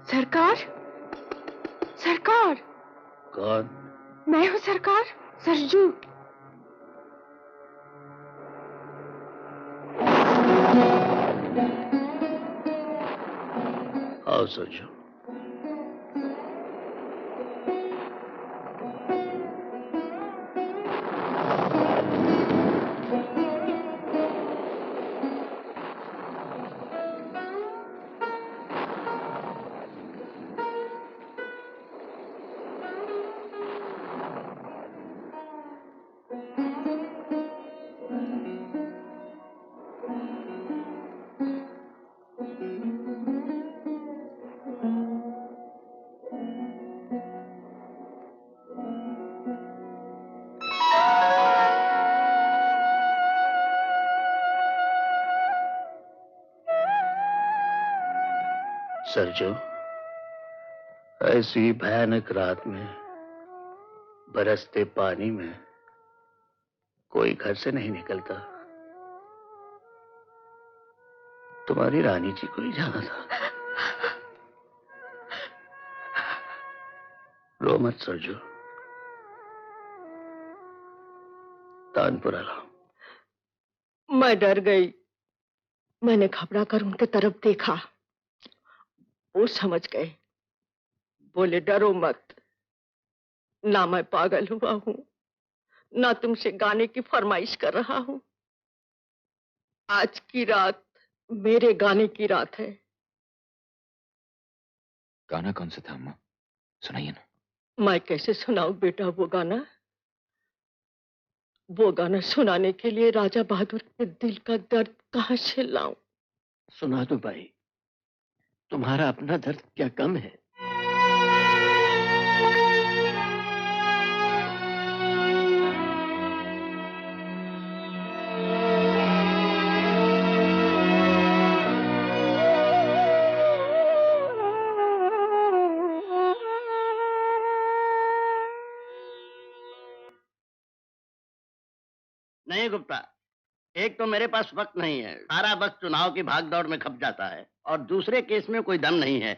सरकार, सरकार। कौन? मैं हूँ सरकार, सरजू। आओ सरजू। सरजू, ऐसी भयानक रात में बरसते पानी में कोई घर से नहीं निकलता। तुम्हारी रानी जी को ही जाना था। रो मत सरजू, तानपुरा लाओ। मैं डर गई। मैंने घबरा कर उनके तरफ देखा। वो समझ गए। बोले डरो मत, ना मैं पागल हुआ हूं, ना तुमसे गाने की फरमाइश कर रहा हूं। आज की रात मेरे गाने की रात है। गाना कौन सा था अम्मा? सुनाइए ना। मैं कैसे सुनाऊं बेटा वो गाना? वो गाना सुनाने के लिए राजा बहादुर के दिल का दर्द कहां से लाऊं? सुना दो भाई, तुम्हारा अपना दर्द क्या कम है? नहीं गुप्ता, एक तो मेरे पास वक्त नहीं है, सारा वक्त चुनाव की भागदौड़ में खप जाता है, और दूसरे केस में कोई दम नहीं है।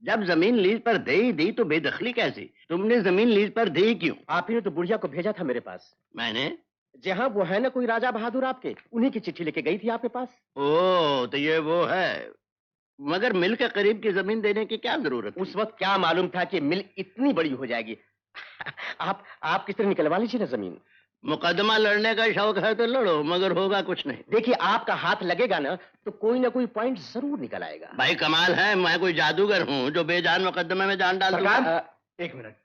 जब जमीन लीज पर दे ही दी तो बेदखली कैसी? तुमने जमीन लीज पर दी क्यों? आप ही ने तो बुढ़िया को भेजा था मेरे पास। मैंने? जी हाँ, वो है ना कोई राजा बहादुर आपके, उन्हीं की चिट्ठी लेके गई थी आपके पास। ओ, तो ये वो है। मगर मिल के करीब की जमीन देने की क्या जरूरत? उस वक्त क्या मालूम था कि मिल इतनी बड़ी हो जाएगी। आप किस तरह निकलवा लीजिए ना जमीन। मुकदमा लड़ने का शौक है तो लड़ो, मगर होगा कुछ नहीं। देखिए, आपका हाथ लगेगा ना तो कोई ना कोई पॉइंट जरूर निकल आएगा। भाई कमाल है, मैं कोई जादूगर हूँ जो बेजान मुकदमे में जान डाल दूंगा? एक मिनट,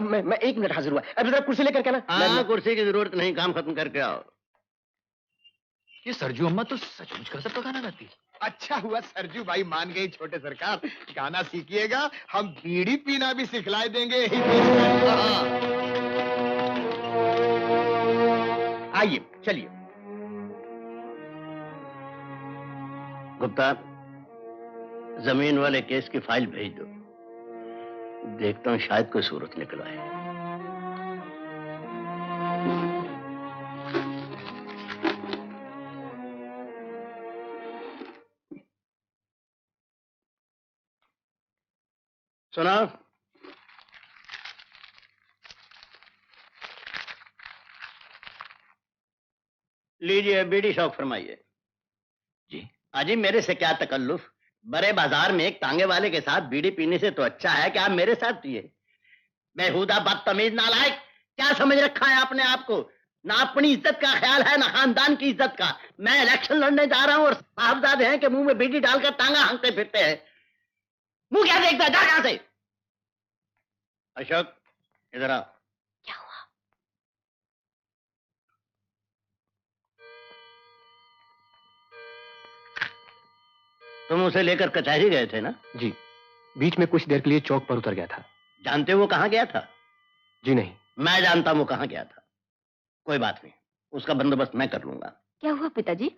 मैं 1 मिनट हाजिर हुआ। अभी जरा कुर्सी लेकर के ना। हाँ, कुर्सी की जरूरत नहीं, काम खत्म करके आओ। ये सरजू अम्मा तो सचमुच का सब गाना गाती। अच्छा हुआ सरजू भाई मान गई छोटे सरकार, गाना सीखिएगा, हम बीड़ी पीना भी सिखला देंगे। आइए चलिए। गुप्ता, जमीन वाले केस की फाइल भेज दो, देखता हूँ शायद कोई सूरत निकल आए। सुना? लीजिए, बीड़ी शौक फरमाइए। जी। अजी मेरे से क्या तकल्लुफ? बड़े बाजार में एक तांगे वाले के साथ बीड़ी पीने से तो अच्छा है कि आप मेरे साथ पिए। बेहुदा बदतमीज नालायक, क्या समझ रखा है आपने आपको? ना अपनी इज्जत का ख्याल है ना खानदान की इज्जत का। मैं इलेक्शन लड़ने जा रहा हूं और साहबजादे हैं कि मुंह में बीड़ी डालकर तांगा हाँकते फिरते हैं। मुंह क्या देखता है? जा यहां से। अशोक, इधर आओ। क्या हुआ? तुम उसे लेकर कचहरी गए थे ना? जी, बीच में कुछ देर के लिए चौक पर उतर गया था। जानते हो वो कहां गया था? जी नहीं। मैं जानता हूं वो कहां गया था। कोई बात नहीं, उसका बंदोबस्त मैं कर लूंगा। क्या हुआ पिताजी?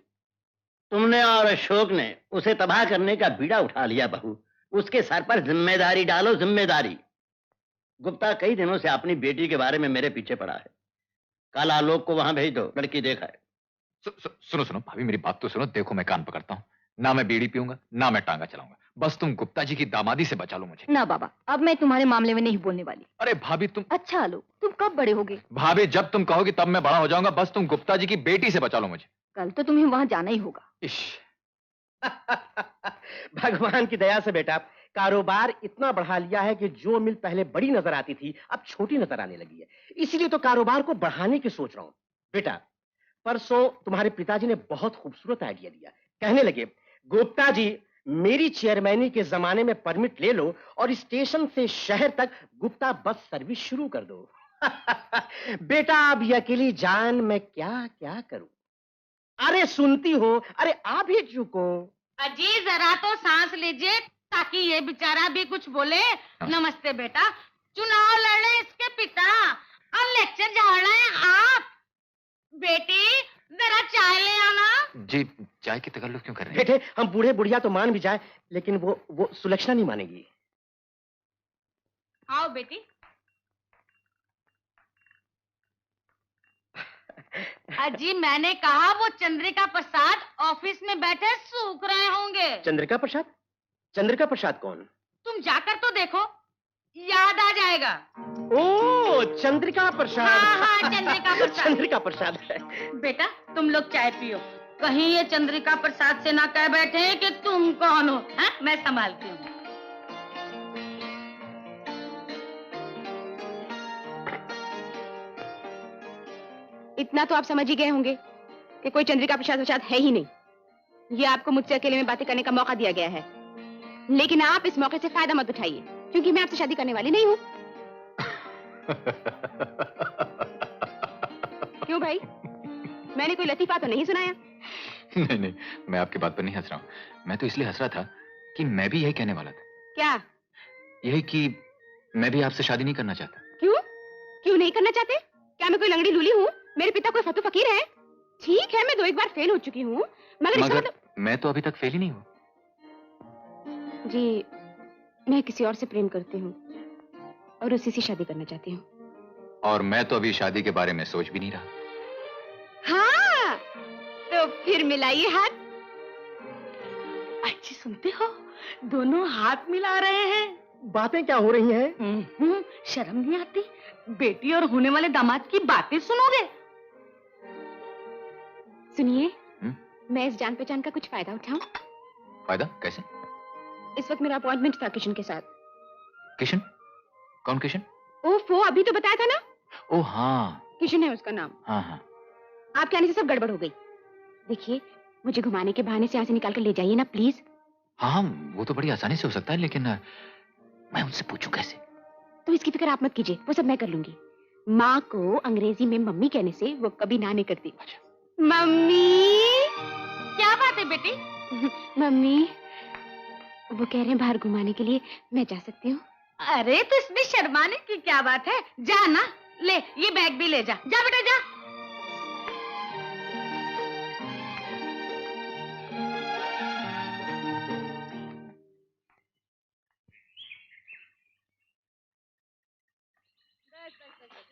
तुमने और अशोक ने उसे तबाह करने का बीड़ा उठा लिया बहू। उसके सर पर जिम्मेदारी डालो, जिम्मेदारी। गुप्ता कई दिनों से अपनी बेटी के बारे में मेरे पीछे पड़ा है। कल आलोक को वहां भेज दो, लड़की देखा है। सुनो सुनो भाभी, मेरी बात तो सुनो। देखो मैं कान पकड़ता हूँ, ना मैं बीड़ी पीऊंगा ना मैं टांगा चलाऊंगा। बस तुम गुप्ता जी की दामादी से बचा लो मुझे। ना बाबा, अब मैं तुम्हारे मामले में नहीं बोलने वाली। अरे भाभी तुम। अच्छा आलोक, तुम कब बड़े होगे? भाभी जब तुम कहोगे तब मैं बड़ा हो जाऊंगा, बस तुम गुप्ता जी की बेटी से बचा लो मुझे। कल तो तुम्हें वहां जाना ही होगा। इश। भगवान की दया से बेटा कारोबार इतना बढ़ा लिया है कि जो मिल पहले बड़ी नजर आती थी अब छोटी नजर आने लगी है। इसीलिए तो कारोबार को बढ़ाने की सोच रहा हूं। बेटा परसों तुम्हारे पिताजी ने बहुत खूबसूरत आइडिया दिया। कहने लगे गुप्ता जी मेरी चेयरमैनी के जमाने में परमिट ले लो और स्टेशन से शहर तक गुप्ता बस सर्विस शुरू कर दो। बेटा अब ये अकेली जान मैं क्या क्या करूं। अरे सुनती हो, अरे आप ही चुको। अजी जरा तो सांस लीजिए ताकि ये बेचारा भी कुछ बोले। नमस्ते बेटा, चुनाव लड़े इसके पिता और लेक्चर झाड़ रहे हैं आप। बेटी जरा चाय ले आना। जी चाय की तकल्लुफ क्यों कर रहे हैं? बेटे हम बूढ़े बुढ़िया तो मान भी जाए लेकिन वो सुलक्षणा नहीं मानेगी। आओ बेटी। अजी मैंने कहा वो चंद्रिका प्रसाद ऑफिस में बैठे सूख रहे होंगे। चंद्रिका प्रसाद? चंद्रिका प्रसाद कौन? तुम जाकर तो देखो, याद आ जाएगा। ओ चंद्रिका प्रसाद। हाँ, चंद्रिका प्रसाद। चंद्रिका प्रसाद है। बेटा तुम लोग चाय पियो, कहीं ये चंद्रिका प्रसाद से ना कह बैठे कि तुम कौन हो। हाँ? मैं संभालती हूँ। इतना तो आप समझ ही गए होंगे कि कोई चंद्रिका प्रसाद है ही नहीं। ये आपको मुझसे अकेले में बातें करने का मौका दिया गया है, लेकिन आप इस मौके से फायदा मत उठाइए क्योंकि मैं आपसे शादी करने वाली नहीं हूँ। क्यों भाई, मैंने कोई लतीफा तो नहीं सुनाया? नहीं नहीं, मैं आपकी बात पर नहीं हंस रहा हूँ। मैं तो इसलिए हंस रहा था कि मैं भी यही कहने वाला था। क्या? यही कि मैं भी आपसे शादी नहीं करना चाहता। क्यों? क्यों नहीं करना चाहते? क्या मैं कोई लंगड़ी लूली हूँ? मेरे पिता कोई फतू फकीर है? ठीक है मैं 2 एक बार फेल हो चुकी हूँ मगर मैं तो अभी तक फेल ही नहीं हुआ। जी मैं किसी और से प्रेम करती हूँ और उसी से शादी करना चाहती हूँ। और मैं तो अभी शादी के बारे में सोच भी नहीं रहा। हाँ तो फिर मिलाइए हाथ। अच्छी सुनते हो, दोनों हाथ मिला रहे हैं। बातें क्या हो रही हैं? शर्म नहीं आती? बेटी और होने वाले दामाद की बातें सुनोगे? सुनिए, मैं इस जान पहचान का कुछ फायदा उठाऊं? फायदा कैसे? इस वक्त मेरा अपॉइंटमेंट था किशन के साथ। किशन? कौन किशन? ओफो, अभी तो बताया था ना। ओ हाँ, किशन है उसका नाम। हाँ हाँ। आपके आने से सब गड़बड़ हो गई। देखिए मुझे घुमाने के बहाने से यहाँ से निकाल कर ले जाइए ना प्लीज। हाँ वो तो बड़ी आसानी से हो सकता है, लेकिन मैं उनसे पूछूं कैसे? तो इसकी फिक्र आप मत कीजिए, वो सब मैं कर लूंगी। माँ को अंग्रेजी में मम्मी कहने से वो कभी ना नहीं करती। अच्छा। मम्मी। क्या बात है बेटी? मम्मी वो कह रहे हैं बाहर घुमाने के लिए, मैं जा सकती हूँ? अरे तो इसमें शर्माने की क्या बात है, जा ना। ले ये बैग भी ले जा। जा बेटा जा।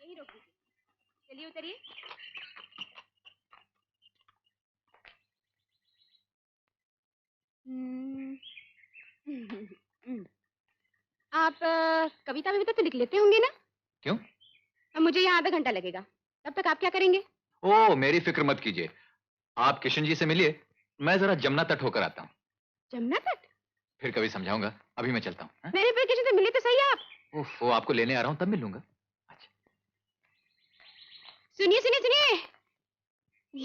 यही रोक दीजिए। चलिए उतरिए। आप कविता भी तो लिख लेते होंगे ना? क्यों? अब मुझे यहाँ आधा घंटा लगेगा, तब तक आप क्या करेंगे? ओ मेरी फिक्र मत कीजिए, आप किशन जी से मिलिए, मैं जरा जमुना तट होकर आता हूँ। जमुना तट? फिर कभी समझाऊंगा, अभी मैं चलता हूँ। मेरे पे किशन से मिले तो सही आप। वो आपको लेने आ रहा हूँ, तब मिलूंगा। अच्छा। सुनिए सुनिए सुनिए,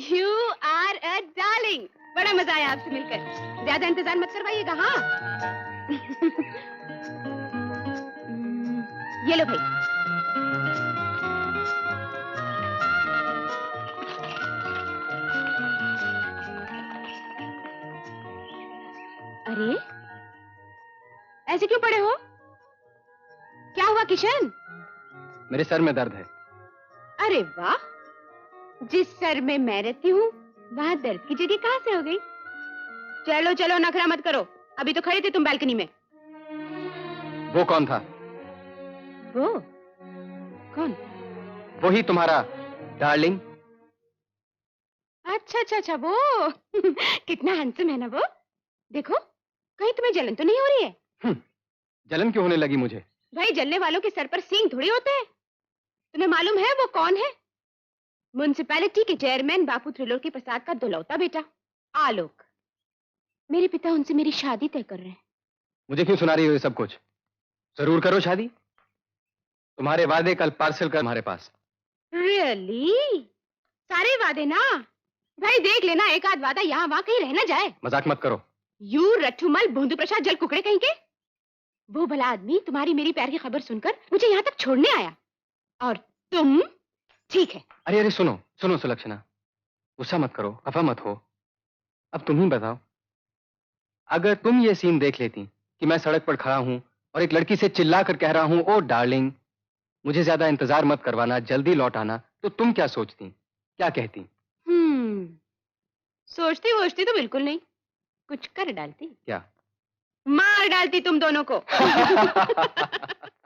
यू आर अ डार्लिंग। बड़ा मजा आया आपसे मिलकर, ज्यादा इंतजार मत करवाइएगा। हाँ ये लो भाई। अरे ऐसे क्यों पड़े हो? क्या हुआ किशन? मेरे सर में दर्द है। अरे वाह, जिस सर में मैं रहती हूँ वहाँ दर्द की जगह कहाँ से हो गई? चलो चलो नखरा मत करो, अभी तो खड़े थे तुम बालकनी में। वो कौन था? वो कौन? वही तुम्हारा डार्लिंग। अच्छा अच्छा अच्छा वो कितना हैंडसम है ना वो। देखो कहीं तुम्हें जलन तो नहीं हो रही है? जलन क्यों होने लगी मुझे? भाई जलने वालों के सर पर सींग थोड़ी होते हैं। तुम्हें मालूम है वो कौन है? म्युनिसिपैलिटी के चेयरमैन बापू त्रिलोकी प्रसाद का दुलौता बेटा आलोक। मेरे पिता उनसे मेरी शादी तय कर रहे हैं। मुझे क्यों सुना रही हो ये सब कुछ? जरूर करो शादी। तुम्हारे वादे कल पार्सल कर हमारे पास। रियली? सारे वादे ना? भाई देख लेना एक आध वादा यहाँ वहाँ कहीं रह ना जाए। मजाक मत करो। यू रट्ठूमल भोंदू प्रसाद जल कुकड़े कहीं के। वो भला आदमी तुम्हारी मेरी प्यार की खबर सुनकर मुझे यहाँ तक छोड़ने आया, और तुम? ठीक है। अरे अरे सुनो सुनो सुलक्षणा, गुस्सा मत करो, खफा मत हो। अब तुम ही बताओ, अगर तुम ये सीन देख लेती कि मैं सड़क पर खड़ा हूं और एक लड़की से चिल्ला कर कह रहा हूं, ओ डार्लिंग मुझे ज्यादा इंतजार मत करवाना, जल्दी लौट आना, तो तुम क्या सोचती, क्या कहती? सोचती वोचती तो बिल्कुल नहीं, कुछ कर डालती। क्या? मार डालती तुम दोनों को।